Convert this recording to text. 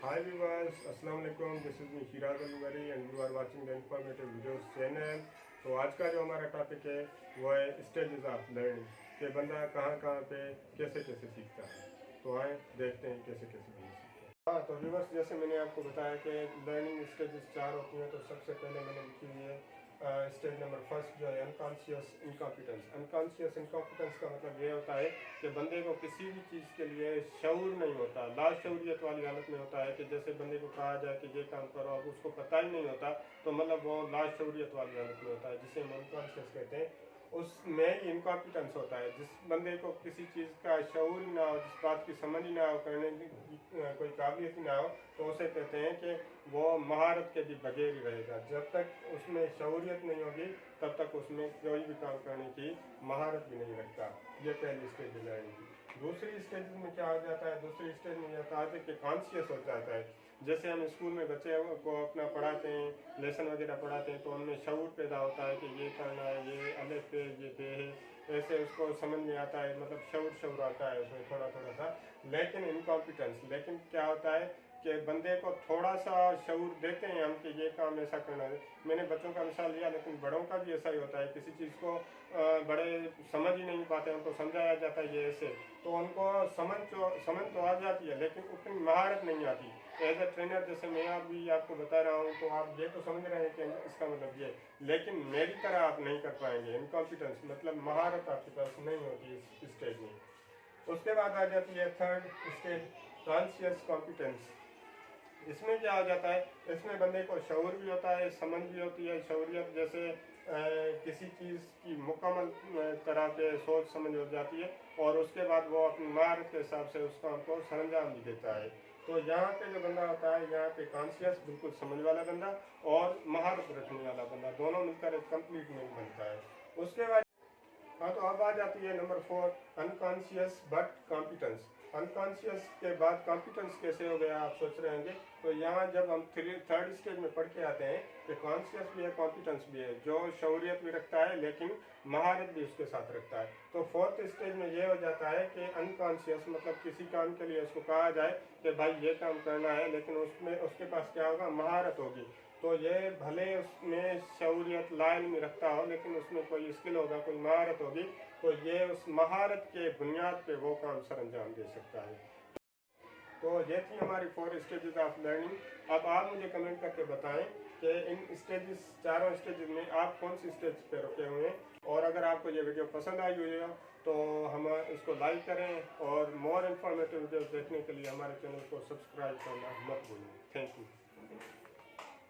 Hi viewers, Assalamu alaikum. This is me Shiraz Al-Ghari and you are watching the informative videos channel. तो आज का जो हमारा topic है वो है स्टेजेस ऑफ लर्निंग कि बंदा कहाँ कहाँ पे कैसे कैसे सीखता है। तो आए देखते हैं कैसे कैसे भी सीखते हैं। हाँ, तो व्यूवर्स जैसे मैंने आपको बताया कि लर्निंग स्टेजेस 4 होती हैं। तो सबसे पहले मैंने लिखी हुई है स्टेज नंबर फर्स्ट जो है अनकॉन्शियस इनकॉम्पिटेंस। अनकॉन्शियस इनकॉम्पिटेंस का मतलब ये होता है कि बंदे को किसी भी चीज़ के लिए शऊर नहीं होता, लाशऊरियत वाली हालत में होता है कि जैसे बंदे को कहा जाए कि ये काम करो अब उसको पता ही नहीं होता, तो मतलब वो लाशऊरियत वाली हालत में होता है जिसे हम अनकॉन्शियस कहते हैं। उसमें इनकॉम्पिटेंस होता है, जिस बंदे को किसी चीज़ का शऊर ही ना हो, जिस बात की समझ ही ना हो, करने की कोई काबिलियत ही ना हो, तो उसे कहते हैं कि वो महारत के भी बगैर ही रहेगा। जब तक उसमें शऊरियत नहीं होगी तब तक उसमें कोई भी काम करने की महारत भी नहीं रखता। ये पहली स्टेज है लर्निंग की। दूसरी स्टेज में क्या हो जाता है, दूसरी स्टेज में जाता है कि कॉन्शियस हो जाता है। जैसे हम स्कूल में बच्चे को अपना पढ़ाते हैं, लेसन वगैरह पढ़ाते हैं, तो उनमें शऊर पैदा होता है कि ये करना है, ये अलग पे ये बे है, ऐसे उसको समझ में आता है, मतलब शऊर आता है उसमें थोड़ा थोड़ा सा। लेकिन इनकॉम्पिटेंस, लेकिन क्या होता है कि बंदे को थोड़ा सा शऊर देते हैं हम कि ये काम ऐसा करना है। मैंने बच्चों का मिसाल लिया, लेकिन बड़ों का भी ऐसा ही होता है। किसी चीज़ को बड़े समझ ही नहीं पाते, उनको समझाया जाता है ये ऐसे, तो उनको समझ तो आ जाती है लेकिन उतनी महारत नहीं आती। एज ए ट्रेनर जैसे मैं अभी आपको बता रहा हूँ, तो आप ये तो समझ रहे हैं कि इसका मतलब ये, लेकिन मेरी तरह आप नहीं कर पाएंगे। इनकॉम्पिटेंस मतलब महारत आपके पास नहीं होती इस स्टेज में। उसके बाद आ जाती है थर्ड स्टेज कॉन्शियस कॉम्पिटेंस। इसमें क्या हो जाता है, इसमें बंदे को शऊर भी होता है, समझ भी होती है। शऊरियत जैसे किसी चीज़ की मुकम्मल तरह के सोच समझ हो जाती है और उसके बाद वो अपनी महारत के हिसाब से उस काम को सरंजाम भी देता है। तो यहाँ पे जो बंदा होता है, यहाँ पे कॉन्शियस बिल्कुल समझ वाला बंदा और महारत रखने वाला बंदा, दोनों मिलकर एक कंप्लीट मैन बनता है। उसके बाद हाँ, तो अब आ जाती है number 4 unconscious but competence. Unconscious के बाद कॉम्पिटेंस कैसे हो गया आप सोच रहे होंगे। तो यहाँ जब हम थर्ड स्टेज में पढ़ के आते हैं कि कॉन्शियस भी है कॉम्पिटेंस भी है, जो शऊरियत भी रखता है लेकिन महारत भी उसके साथ रखता है। तो फोर्थ स्टेज में ये हो जाता है कि अनकॉन्शियस मतलब किसी काम के लिए उसको कहा जाए कि भाई ये काम करना है, लेकिन उसमें उसके पास क्या होगा, महारत होगी। तो ये भले उसमें शऊरियत लाइन में रखता हो, लेकिन उसमें कोई स्किल होगा, कोई महारत होगी, तो ये उस महारत के बुनियाद पे वो काम सर अंजाम दे सकता है। तो ये थी हमारी 4 स्टेजेस ऑफ लर्निंग। अब आप मुझे कमेंट करके बताएं कि इन स्टेजेस, चारों स्टेजेस में आप कौन सी स्टेज पे रुके हुए हैं। और अगर आपको ये वीडियो पसंद आई हुई हो तो हम इसको लाइक करें और मोर इन्फॉर्मेटिव वीडियोस देखने के लिए हमारे चैनल को सब्सक्राइब करना मत भूलें। Thank you.